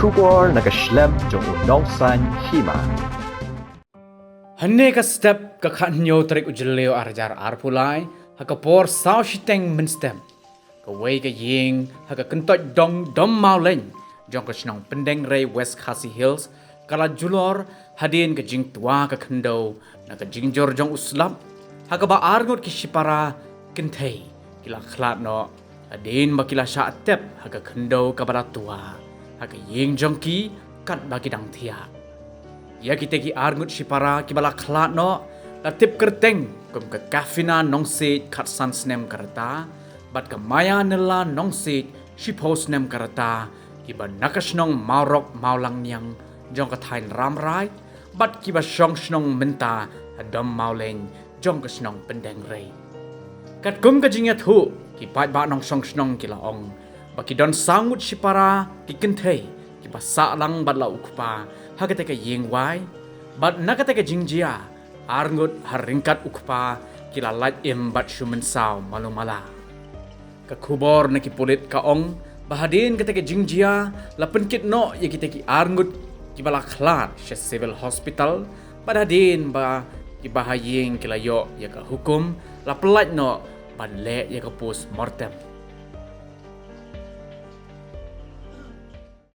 kubor nakaslem jong unongsan hima. Hane ka step ka khanyo trek ujleo arjar arpulai hakapor sao shiteng minstem ka wei ka ying haka kentot dong dom mauleng jong ka snong pendeng rei West Khasi Hills kala julor hadin ka jing tua ka khendo na ka jingjor jong uslap haka ba argot ki shipara kentei kila khlat no hadin makila sha tep haka khendo ka bala tua haka ying jong ki kat bagi dang thia ya kita ki argut shipara ki bala khlat no la tip kerteng kum ka kafina nong se khat san snem karata bat ka maya nela nong se shipos nem karata ki ba nakasnong maurok maulang nyang jong ka thain ram rai bat ki ba shong snong menta adam mauleng jong ka snong pendeng rei kat kum ka jingya thu ki pat ba nong shong snong ki la ong ba ki don sangut shipara ki kentei ki ba sa lang bat la ukpa hakate ka ying wai bat nakate ka jingjia arngut haringkat ukpa kila lat im bat shumen saw malumala ka kubor na kipulit ka ong bahadin kate ka jingjia la penkit no ya kita ki arngut ki bala khlat she civil hospital badadin ba ki bahaying kila yo ya ka hukum la pelat no ban le ya ka post mortem